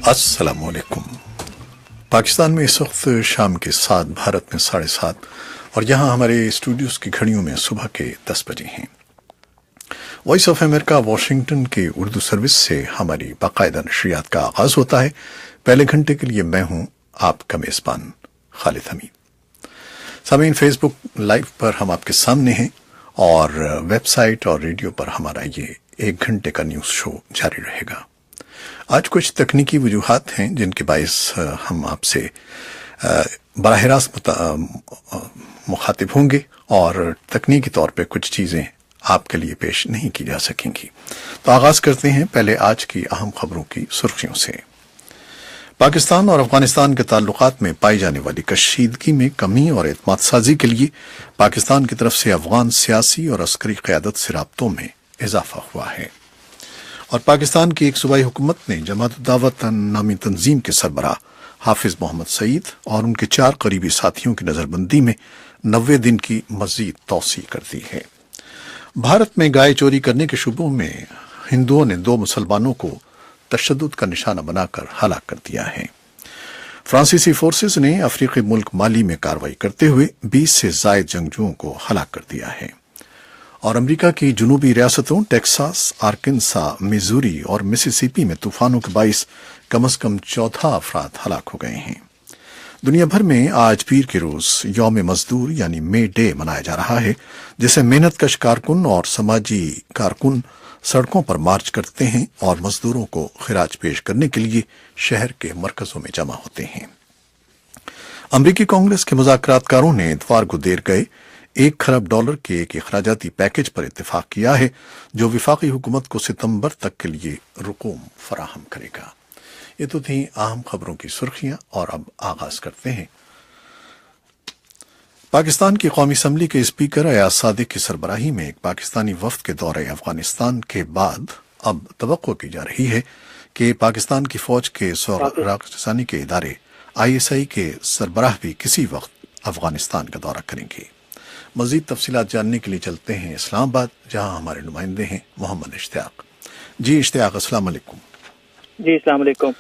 अस्सलाम वालेकुम। पाकिस्तान में इस वक्त शाम के 7, भारत में 7:30 और यहाँ हमारे स्टूडियोज़ की घड़ियों में सुबह के 10 बजे हैं। वॉइस ऑफ अमेरिका वाशिंगटन के उर्दू सर्विस से हमारी बाकायदा नशरियात का आगाज होता है। पहले घंटे के लिए मैं हूँ आपका मेज़बान खालिद हमीद। सामीन, फेसबुक लाइव पर हम आपके सामने हैं और वेबसाइट और रेडियो पर हमारा ये 1 घंटे का न्यूज़ शो जारी रहेगा। आज कुछ तकनीकी वजूहात हैं जिनके बायस हम आपसे बराह रास्त मुखातिब होंगे और तकनीकी तौर पे कुछ चीज़ें आपके लिए पेश नहीं की जा सकेंगी। तो आगाज़ करते हैं पहले आज की अहम खबरों की सुर्खियों से। पाकिस्तान और अफगानिस्तान के ताल्लुकात में पाई जाने वाली कशीदगी में कमी और एतमाद साजी के लिए पाकिस्तान की तरफ से अफगान सियासी और अस्करी क़यादत से राब्तों में इजाफा हुआ है। और पाकिस्तान की एक सूबाई हुकूमत ने जमात-उद-दावा नामी तंजीम के सरबराह हाफिज मोहम्मद सईद और उनके 4 करीबी साथियों की नज़रबंदी में 90 दिन की मज़ीद तौसी कर दी है। भारत में गाय चोरी करने के शुबों में हिंदुओं ने 2 मुसलमानों को तशद्दुद का निशाना बनाकर हलाक कर दिया है। फ्रांसीसी फोर्सेस ने अफ्रीकी मुल्क माली में कार्रवाई करते हुए 20 से ज़ायद जंगजुओं को हलाक कर दिया है। और अमेरिका की जनूबी रियासतों टेक्सास, आर्कनसा, मिजूरी और मिसिसिपी में तूफानों के बाइस कम से कम 14 अफराद हलाक हो गए हैं। दुनिया भर में आज पीर के रोज यौम मजदूर यानी मे डे मनाया जा रहा है, जिसे मेहनतकश कारकुन और समाजी कारकुन सड़कों पर मार्च करते हैं और मजदूरों को खिराज पेश करने के लिए शहर के मरकजों में जमा होते हैं। अमरीकी कांग्रेस के मुज़ाकरातकारों ने इतवार को देर गए $1 खरब के एक अखराजाती पैकेज पर इत्तेफाक किया है, जो विफाकी हुकूमत को सितंबर तक के लिए रुकूम फराहम करेगा। ये तो थी अहम खबरों की सुर्खियां और अब आगाज करते हैं। पाकिस्तान की कौमी असम्बली के स्पीकर अयाज सादिक की सरबराही में एक पाकिस्तानी वफ्द के दौरे अफगानिस्तान के बाद अब तवक्को की जा रही है कि पाकिस्तान की फौज के राकसानी के इदारे ISI के सरबराह भी किसी वक्त अफगानिस्तान का दौरा करेंगे। मजीद तफसीलात जानने के लिए चलते हैं इस्लामाबाद, जहां हमारे नुमाइंदे हैं मोहम्मद इश्तियाक। जी इश्तियाक, अस्सलाम वालेकुम। जी अस्सलाम वालेकुम।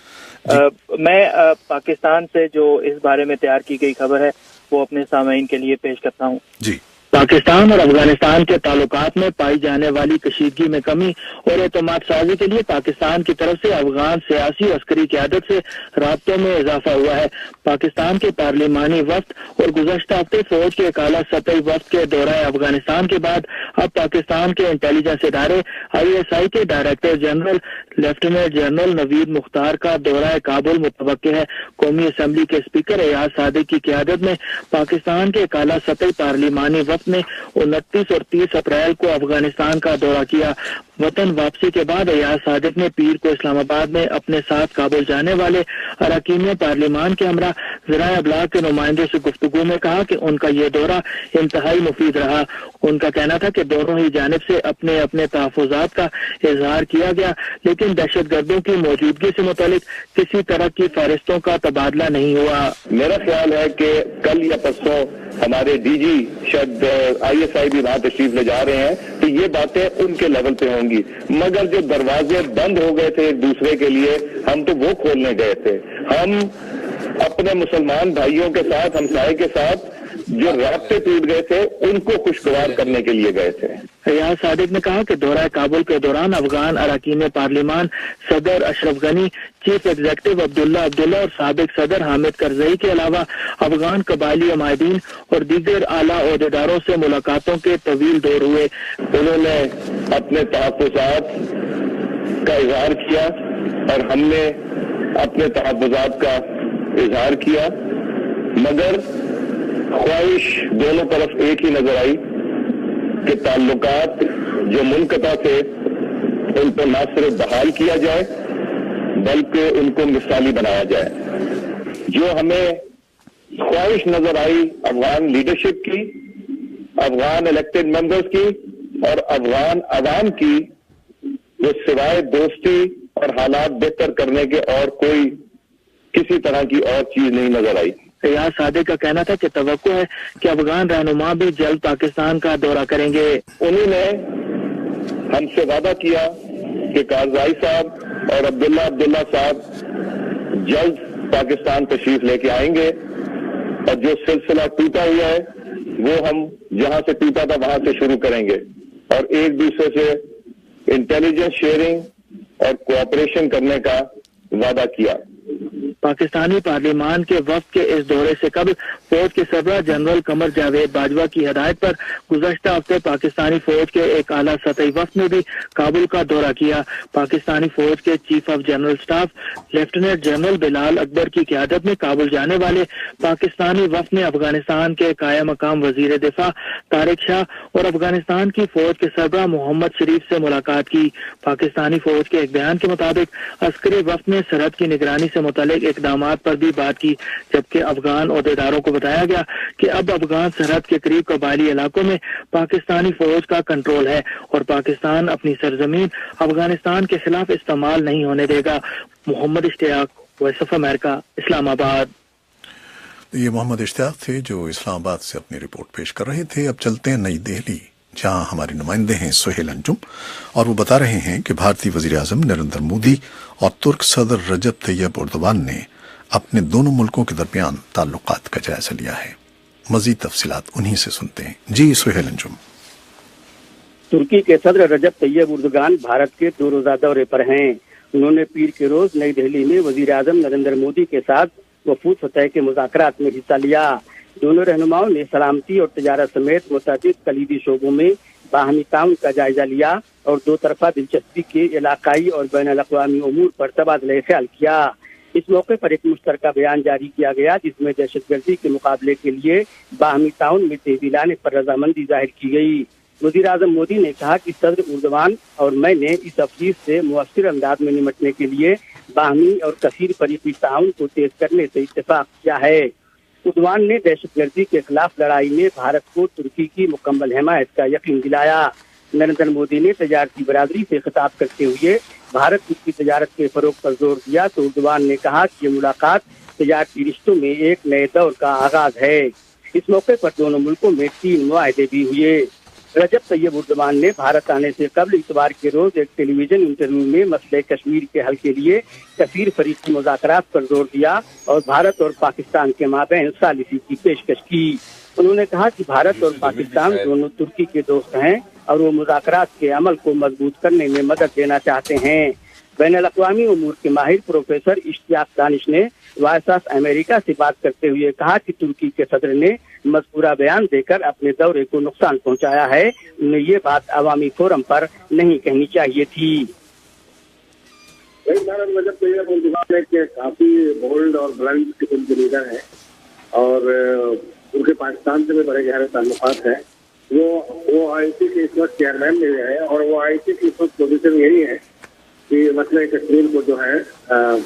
मैं पाकिस्तान से जो इस बारे में तैयार की गई खबर है वो अपने सामीन के लिए पेश करता हूँ। जी। पाकिस्तान और अफगानिस्तान के ताल्लुकात में पाई जाने वाली कशीदगी में कमी और एतमाद साजी के लिए पाकिस्तान की तरफ से अफगान सियासी और अस्करी क़यादत से राब्तों में इजाफा हुआ है। पाकिस्तान के पार्लिमानी वफ्द और गुज़श्ता हफ्ते फौज के एक आला सतही वफ्द के दौरा अफगानिस्तान के बाद अब पाकिस्तान के इंटेलिजेंस इदारे ISI के director general lieutenant general Naveed Mukhtar का दौरा काबुल मुतवक्किल है। कौमी असम्बली के स्पीकर अयाज सादिक की क़यादत में पाकिस्तान के एक आला सतही पार्लिमानी वफ्द ने 29 और 30 अप्रैल को अफगानिस्तान का दौरा किया। वतन वापसी के बाद अयाज सादिक ने पीर को इस्लामाबाद में अपने साथ काबुल जाने वाले अरकान पार्लिमान के हमरा ज़राए अबलाग के नुमाइंदों से गुफ्तगू में कहा कि उनका ये दौरा इंतहाई मुफीद रहा। उनका कहना था कि दोनों ही जानिब से अपने अपने तहफ़्फ़ुज़ात का इजहार किया गया, लेकिन दहशतगर्दों की मौजूदगी से मुतालिक किसी तरह की फहरिस्तों का तबादला नहीं हुआ। मेरा ख्याल है कि कल या परसों हमारे DG शायद ISI भी वहां तशरीफ ले जा रहे हैं, तो ये बातें उनके लेवल पे होंगी। मगर जो दरवाजे बंद हो गए थे एक दूसरे के लिए, हम तो वो खोलने गए थे। हम अपने मुसलमान भाइयों के साथ, हमसाये के साथ जो रास्ते टूट गए थे उनको खुशगवार करने के लिए गए थे। अयाज सादिक ने कहा कि दौरा काबुल के दौरान अफगान अरकान पार्लिमान सदर अशरफ गनी, चीफ एग्जीक्यूटिव अब्दुल्ला और साबिक सदर हामिद करजई के अलावा अफगान कबायली अमायदीन और दीगर आला ओहदेदारों से मुलाकातों के तवील दौर हुए। उन्होंने अपने तहफ़्फ़ुज़ात का इजहार किया और हमने अपने तहफ़्फ़ुज़ात का इजहार किया, मगर ख्वाहिश दोनों तरफ एक ही नजर आई कि ताल्लुकात जो मुनक़ता थे उनको न सिर्फ बहाल किया जाए बल्कि उनको मिसाली बनाया जाए। जो हमें ख्वाहिश नजर आई अफगान लीडरशिप की, अफगान इलेक्टेड मेंबर्स की और अफगान अवाम की, वो सिवाय दोस्ती और हालात बेहतर करने के और कोई किसी तरह की और चीज नहीं नजर आई। अयाज सादिक का कहना था कि तवक्को है कि अफगान रहनुमा भी जल्द पाकिस्तान का दौरा करेंगे। उन्होंने हमसे वादा किया कि कारज़ाई साहब और अब्दुल्ला साहब जल्द पाकिस्तान तशरीफ लेके आएंगे और जो सिलसिला टूटा हुआ है वो हम जहां से टूटा था वहां से शुरू करेंगे और एक दूसरे से इंटेलिजेंस शेयरिंग और कोऑपरेशन करने का वादा किया। पाकिस्तानी पार्लियामान के वफ्द के इस दौरे से कबल फौज के सरबराह जनरल कमर जावेद बाजवा की हिदायत पर गुज़श्ता हफ्ते पाकिस्तानी फौज के एक आला सतही वफ्द ने भी काबुल का दौरा किया। पाकिस्तानी फौज के chief of general staff lieutenant general Bilal Akbar की क़यादत में काबुल जाने वाले पाकिस्तानी वफ्द ने अफगानिस्तान के कायम मकाम वजीर दिफा तारिक शाह और अफगानिस्तान की फौज के सरबराह मोहम्मद शरीफ से मुलाकात की। पाकिस्तानी फौज के एक बयान के मुताबिक अस्करी वफ्द ने सरहद की निगरानी से मुतालिक इकदामात पर भी बात की, जबकि अफगान ओहदेदारों को बताया गया कि अब अफगान सरहद के करीब कबायली इलाकों में पाकिस्तानी फौज का कंट्रोल है और पाकिस्तान अपनी सरजमीन अफगानिस्तान के खिलाफ इस्तेमाल नहीं होने देगा। Mohammad Ishtiaq, Voice of America, Islamabad. ये मोहम्मद इश्तियाक थे जो इस्लामाबाद से अपनी रिपोर्ट पेश कर रहे थे। अब चलते हैं नई दिल्ली, जहां हमारे नुमाइंदे हैं सुहेल अंजुम, और वो बता रहे हैं कि भारतीय वजीर आजम नरेंद्र मोदी और तुर्क सदर रजब तैयब एर्दोगान ने अपने दोनों मुल्कों के दरमियान ताल्लुकात का जायजा लिया है। मजीद तफसीलात उन्हीं से सुनते हैं। जी सुहेल अंजुम। तुर्की के सदर रजब तैयब एर्दोगान भारत के 2 रोजा दौरे पर हैं। उन्होंने पीर के रोज नई दिल्ली में वजीर आजम नरेंद्र मोदी के साथ वफूद सतह के मुज़ाकरात में हिस्सा लिया। दोनों रहनुमाओं ने सलामती और तजारत समेत मुतअद्दिद कलीदी शोबों में बाहमी ताउन का जायजा लिया और 2 तरफा दिलचस्पी के इलाकाई और बैनुल अक़वामी उमूर पर तबादला ख्याल किया। इस मौके पर एक मुश्तरका बयान जारी किया गया जिसमें दहशतगर्दी के मुकाबले के लिए बाहमी ताउन में तेजी लाने पर रजामंदी जाहिर की गई। वज़ीर आज़म मोदी ने कहा कि सदर एर्दोगान और मैंने इस अफीस से मुअस्सिर अंदाज में निपटने के लिए बाहमी और कसीर फरीकी ताउन को तेज करने से इत्तेफाक किया है। एर्दोगान ने दहशतगर्दी के खिलाफ लड़ाई में भारत को तुर्की की मुकम्मल हिमायत का यकीन दिलाया। नरेंद्र मोदी ने तजारती बरादरी से खिताब करते हुए भारत तुर्की तजारत के फरोग पर जोर दिया तो एर्दोगान ने कहा कि ये मुलाकात तजारती रिश्तों में एक नए दौर का आगाज है। इस मौके पर दोनों मुल्कों में 3 मुआहदे भी हुए। रजब तैयब एर्दोगान ने भारत आने से कबल इतवार के रोज एक टेलीविजन इंटरव्यू में मसले कश्मीर के हल के लिए कसीर फरीकी मुज़ाकरात पर जोर दिया और भारत और पाकिस्तान के माबैन सालिसी की पेशकश की। उन्होंने कहा कि भारत और पाकिस्तान दोनों तुर्की के दोस्त हैं और वो मुज़ाकरात के अमल को मजबूत करने में मदद देना चाहते हैं। बैनुल अक़वामी उमूर के माहिर प्रोफेसर इश्तियाक दानिश ने वॉइस ऑफ अमेरिका से बात करते हुए कहा कि तुर्की के सदर ने मज़कूरा बयान देकर अपने दौरे को नुकसान पहुंचाया है। उन्हें ये बात अवामी फोरम पर नहीं कहनी चाहिए थी। काफी बोल्ड और ब्लंट किस्म के लीडर है और उनके पाकिस्तान से भी बड़े गहरे ताल्लुकात है। वो आईसी के इस वक्त चेयरमैन भी है और वो आईसी की इस वक्त पोजिशन यही है कि मसले कश्मीर को जो है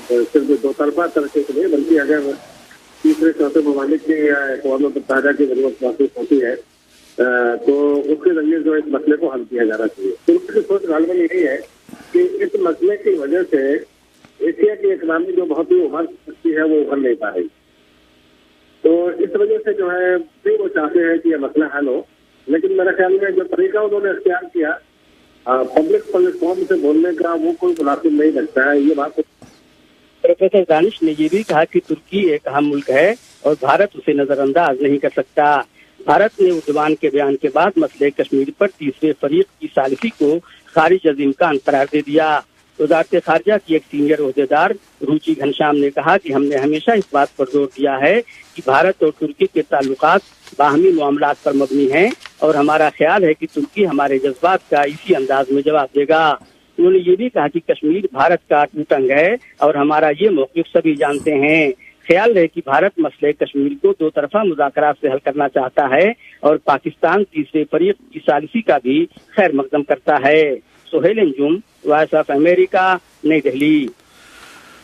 सिर्फ 2 तरफा तरीके से नहीं बल्कि अगर तीसरे चौथे ममालिक की या अक़वाम मुत्तहिदा की जरूरत महसूस होती है तो उसके जरिए जो इस मसले को हल किया जाना चाहिए। तुर्की की सोच गालबन यही है कि इस मसले की वजह से एशिया की इकनॉमी जो बहुत ही उभर सकती है वो उभर नहीं पा रही। तो इस वजह से जो है भी वो चाहते हैं कि यह मसला हल हो, लेकिन मेरे ख्याल में जो तरीका उन्होंने इख्तियार किया पब्लिक प्लेटफॉर्म से बोलने का वो कोई मुनासिब नहीं लगता है। ये बात प्रोफेसर दानिश ने ये भी कहा कि तुर्की एक अहम मुल्क है और भारत उसे नजरअंदाज नहीं कर सकता। भारत ने एर्दोगान के बयान के बाद मसले कश्मीर पर तीसरे फरीक की सालिसी को खारिज अज़ इम्कान करार दे दिया। वज़ारत ख़ारिजा की एक सीनियर ओहदेदार रुचि घनश्याम ने कहा कि हमने हमेशा इस बात पर जोर दिया है कि भारत और तुर्की के ताल्लुकात बाहमी मामलात पर मबनी हैं और हमारा ख्याल है कि तुर्की हमारे जज्बात का इसी अंदाज में जवाब देगा। उन्होंने ये भी कहा कि कश्मीर भारत का अटूट अंग है और हमारा ये मौक़िफ़ सभी जानते हैं। ख्याल है कि भारत मसले कश्मीर को 2 तरफा मुज़ाकरात से हल करना चाहता है और पाकिस्तान तीसरे फरीक की सालिसी का भी खैर मकदम करता है। Suhail Anjum, Voice of America, New Delhi.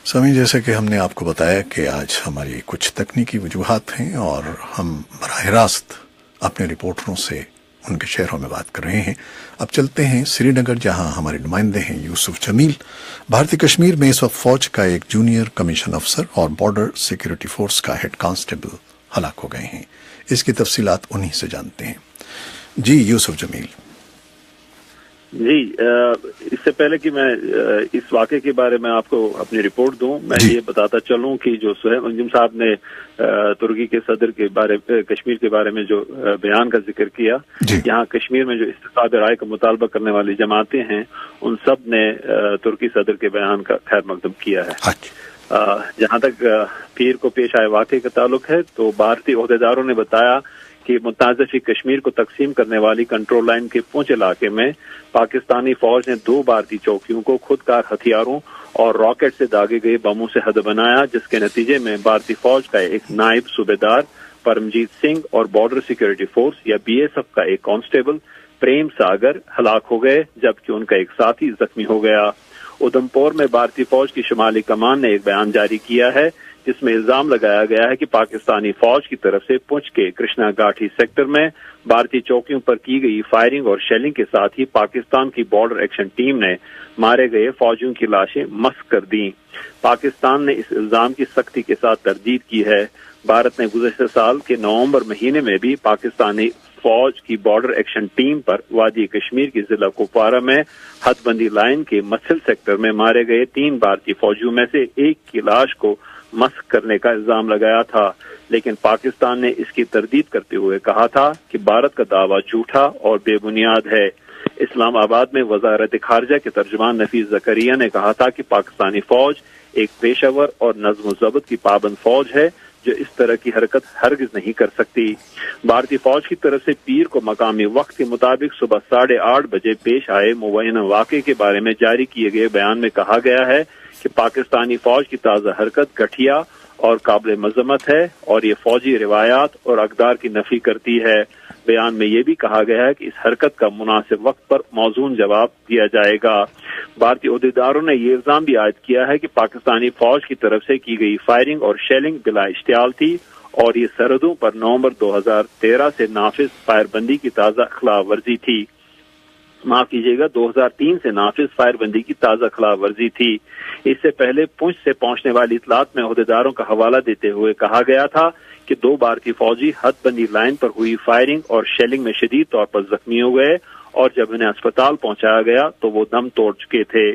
समी, जैसे कि हमने आपको बताया कि आज हमारी कुछ तकनीकी वजूहात हैं और हम बराह रास्त अपने रिपोर्टरों से उनके शहरों में बात कर रहे हैं। अब चलते हैं श्रीनगर, जहां हमारे नुमाइंदे हैं यूसुफ जमील। भारतीय कश्मीर में इस वक्त फौज का एक जूनियर कमीशन अफसर और बॉर्डर सिक्योरिटी फोर्स का हेड कांस्टेबल हलाक हो गए हैं। इसकी तफसीलात उन्हीं से जानते हैं। जी यूसुफ जमील। جی، اس سے پہلے کہ میں اس واقعے کے بارے میں آپ کو اپنی رپورٹ دوں، میں یہ بتاتا چلوں کہ جو سہیل انجم صاحب نے ترکی کے صدر کے بارے کشمیر کے بارے میں جو بیان کا ذکر کیا، یہاں کشمیر میں جو استصواب رائے کا مطالبہ کرنے والی جماعتیں ہیں ان سب نے ترکی صدر کے بیان کا خیر مقدم کیا ہے۔ جہاں تک پیر کو پیش آئے واقعے کا تعلق ہے تو بھارتی عہدیداروں نے بتایا کہ متنازع کشمیر کو تقسیم کرنے والی کنٹرول لائن کے پونچھ علاقے میں پاکستانی فوج نے 2 بھارتی چوکیوں کو خودکار ہتھیاروں اور راکٹ سے داغے گئے بموں سے ہدف بنایا، جس کے نتیجے میں بھارتی فوج کا ایک نائب صوبیدار پرمجیت سنگھ اور بارڈر سیکورٹی فورس یا BSF کا ایک کانسٹیبل پریم ساگر ہلاک ہو گئے، جبکہ ان کا ایک ساتھی زخمی ہو گیا۔ ادھمپور میں بھارتی فوج کی شمالی کمان نے ایک بیان جاری کیا ہے جس میں الزام لگایا گیا ہے کہ پاکستانی فوج کی طرف سے پونچھ کے کرشنا گھاٹی سیکٹر میں بھارتی چوکیوں پر کی گئی فائرنگ اور شیلنگ کے ساتھ ہی پاکستان کی بارڈر ایکشن ٹیم نے مارے گئے فوجیوں کی لاشیں مسخ کر دیں۔ پاکستان نے اس الزام کی سختی کے ساتھ تردید کی ہے۔ بھارت نے گزشتہ سال کے نومبر مہینے میں بھی پاکستانی فوج کی بارڈر ایکشن ٹیم پر وادی کشمیر کی ضلع کپوارہ میں حد بندی لائن کے مسل سیکٹر میں مارے گئے 3 بھارتی فوجیوں میں سے ایک کی لاش کو مسخ کرنے کا الزام لگایا تھا، لیکن پاکستان نے اس کی تردید کرتے ہوئے کہا تھا کہ بھارت کا دعویٰ جھوٹا اور بے بنیاد ہے۔ اسلام آباد میں وزارت خارجہ کے ترجمان نفیس زکریا نے کہا تھا کہ پاکستانی فوج ایک پیشہ ور اور نظم و ضبط کی پابند فوج ہے جو اس طرح کی حرکت ہرگز نہیں کر سکتی۔ بھارتی فوج کی طرف سے پیر کو مقامی وقت کے مطابق صبح 8:30 بجے پیش آئے مبینہ واقعے کے بارے میں جاری کیے گئے بیان میں کہا گیا ہے کہ پاکستانی فوج کی تازہ حرکت گھٹیا اور قابل مذمت ہے اور یہ فوجی روایات اور اقدار کی نفی کرتی ہے۔ بیان میں یہ بھی کہا گیا ہے کہ اس حرکت کا مناسب وقت پر موزون جواب دیا جائے گا۔ بھارتی عہدیداروں نے یہ الزام بھی عائد کیا ہے کہ پاکستانی فوج کی طرف سے کی گئی فائرنگ اور شیلنگ بلا اشتعال تھی اور یہ سرحدوں پر نومبر 2013 سے نافذ فائر بندی کی تازہ خلاف ورزی تھی۔ معاف کیجیے گا، 2003 سے نافذ فائر بندی کی تازہ خلاف ورزی تھی۔ اس سے پہلے پونچھ سے پہنچنے والی اطلاعات میں عہدیداروں کا حوالہ دیتے ہوئے کہا گیا تھا کہ 2 بھارتی فوجی حد بندی لائن پر ہوئی فائرنگ اور شیلنگ میں شدید طور پر زخمی ہو گئے اور جب انہیں اسپتال پہنچایا گیا تو وہ دم توڑ چکے تھے۔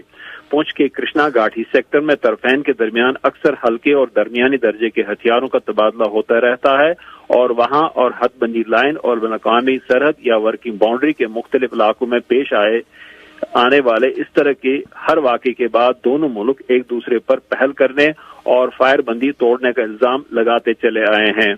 پونچھ کے کرشنا گھاٹی سیکٹر میں طرفین کے درمیان اکثر ہلکے اور درمیانی درجے کے ہتھیاروں کا تبادلہ ہوتا رہتا ہے اور وہاں اور حد بندی لائن اور بین الاقوامی سرحد یا ورکنگ باؤنڈری کے مختلف علاقوں میں پیش آنے والے اس طرح کے ہر واقعے کے بعد دونوں ملک ایک دوسرے پر پہل کرنے اور فائر بندی توڑنے کا الزام لگاتے چلے آئے ہیں۔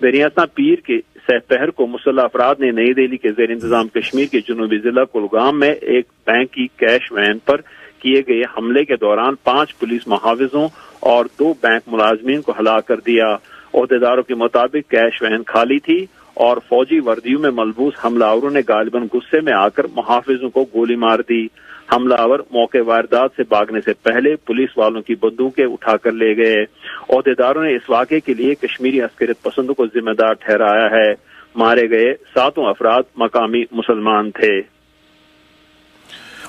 دریاسنا پیر کے سہ پہر کو مسلح افراد نے نئی دہلی کے زیر انتظام کشمیر کے جنوبی ضلع کلگام میں ایک بینک کی کیش وین پر کیے گئے حملے کے دوران 5 پولیس محافظوں اور 2 بینک ملازمین کو ہلاک کر دیا۔ عہدیداروں کے مطابق کیش وین خالی تھی اور فوجی وردیوں میں ملبوس حملہ آوروں نے غالباً غصے میں آ کر محافظوں کو گولی مار دی۔ حملہ آور موقع واردات سے بھاگنے سے پہلے پولیس والوں کی بندوقیں اٹھا کر لے گئے۔ عہدیداروں نے اس واقعے کے لیے کشمیری عسکریت پسندوں کو ذمہ دار ٹھہرایا ہے۔ مارے گئے 7 افراد مقامی مسلمان تھے۔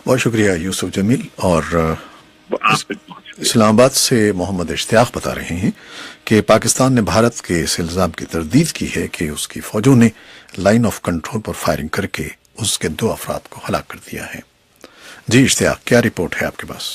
بہت شکریہ یوسف جمیل۔ اور اسلام آباد سے محمد اشتیاق بتا رہے ہیں کہ پاکستان نے بھارت کے اس الزام کی تردید کی ہے کہ اس کی فوجوں نے line of control per firing کر کے اس کے 2 افراد کو ہلاک کر دیا ہے۔ جی اشتیاق، کیا رپورٹ ہے آپ کے پاس؟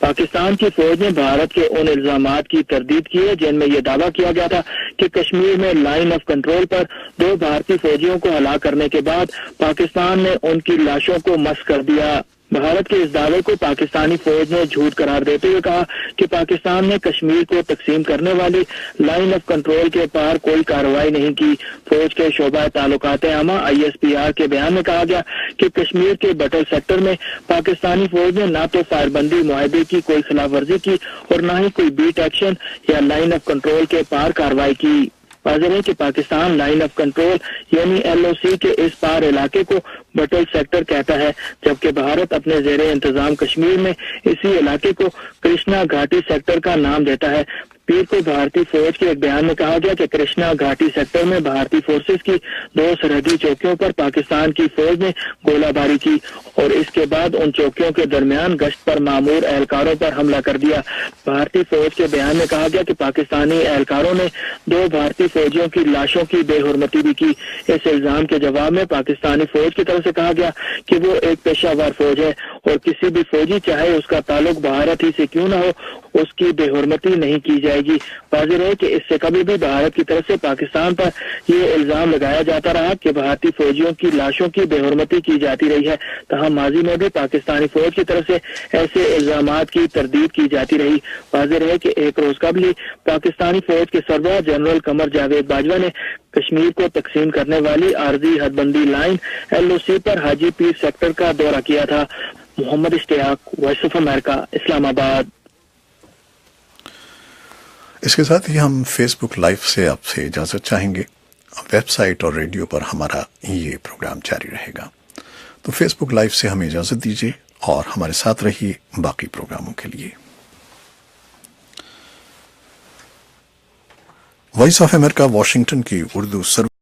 پاکستان کی فوج نے بھارت کے ان الزامات کی تردید کی ہے جن میں یہ دعویٰ کیا گیا تھا کہ کشمیر میں لائن آف کنٹرول پر 2 بھارتی فوجیوں کو ہلاک کرنے کے بعد پاکستان نے ان کی لاشوں کو مسخ کر دیا۔ بھارت کے اس دعوے کو پاکستانی فوج نے جھوٹ قرار دیتے ہوئے کہا کہ پاکستان نے کشمیر کو تقسیم کرنے والی لائن آف کنٹرول کے پار کوئی کارروائی نہیں کی۔ فوج کے شعبہ تعلقات عامہ ISPR کے بیان میں کہا گیا کہ کشمیر کے بٹل سیکٹر میں پاکستانی فوج نے نہ تو فائر بندی معاہدے کی کوئی خلاف ورزی کی اور نہ ہی کوئی بیٹ ایکشن یا لائن آف کنٹرول کے پار کارروائی کی۔ واضح ہے کہ پاکستان لائن آف کنٹرول یعنی LOC کے اس پار علاقے کو بٹل سیکٹر کہتا ہے، جبکہ بھارت اپنے زیر انتظام کشمیر میں اسی علاقے کو کرشنا گھاٹی سیکٹر کا نام دیتا ہے۔ پیر کو بھارتی فوج کے ایک بیان میں کہا گیا کہ کرشنا گھاٹی سیکٹر میں بھارتی فورسز کی 2 سرحدی چوکیوں پر پاکستان کی فوج نے گولہ باری کی اور اس کے بعد ان چوکیوں کے درمیان گشت پر مامور اہلکاروں پر حملہ کر دیا۔ بھارتی فوج کے بیان میں کہا گیا کہ پاکستانی اہلکاروں نے 2 بھارتی فوجیوں کی لاشوں کی بے حرمتی بھی کی۔ اس الزام کے جواب میں پاکستانی فوج کی طرف سے کہا گیا کہ وہ ایک پیشہ ور فوج ہے اور کسی بھی فوجی چاہے اس کا تعلق بھارت ہی سے کیوں نہ ہو اس کی بے حرمتی نہیں کی جائے گی۔ واضح ہے کہ اس سے کبھی بھی بھارت کی طرف سے پاکستان پر یہ الزام لگایا جاتا رہا کہ بھارتی فوجیوں کی لاشوں کی بے حرمتی کی جاتی رہی ہے، تاہم ماضی میں بھی پاکستانی فوج کی طرف سے ایسے الزامات کی تردید کی جاتی رہی۔ واضح ہے کہ ایک روز قبل ہی پاکستانی فوج کے سربراہ جنرل قمر جاوید باجوہ نے کشمیر کو تقسیم کرنے والی عارضی حد بندی لائن LOC پر حاجی پیر سیکٹر کا دورہ کیا تھا۔ محمد اشتیاق، وائس آف امریکہ، اسلام آباد۔ اس کے ساتھ ہی ہم فیس بک لائیو سے آپ سے اجازت چاہیں گے۔ ویب سائٹ اور ریڈیو پر ہمارا یہ پروگرام جاری رہے گا، تو فیس بک لائیو سے ہمیں اجازت دیجیے اور ہمارے ساتھ رہیے باقی پروگراموں کے لیے۔ وائس آف امریکہ واشنگٹن کی اردو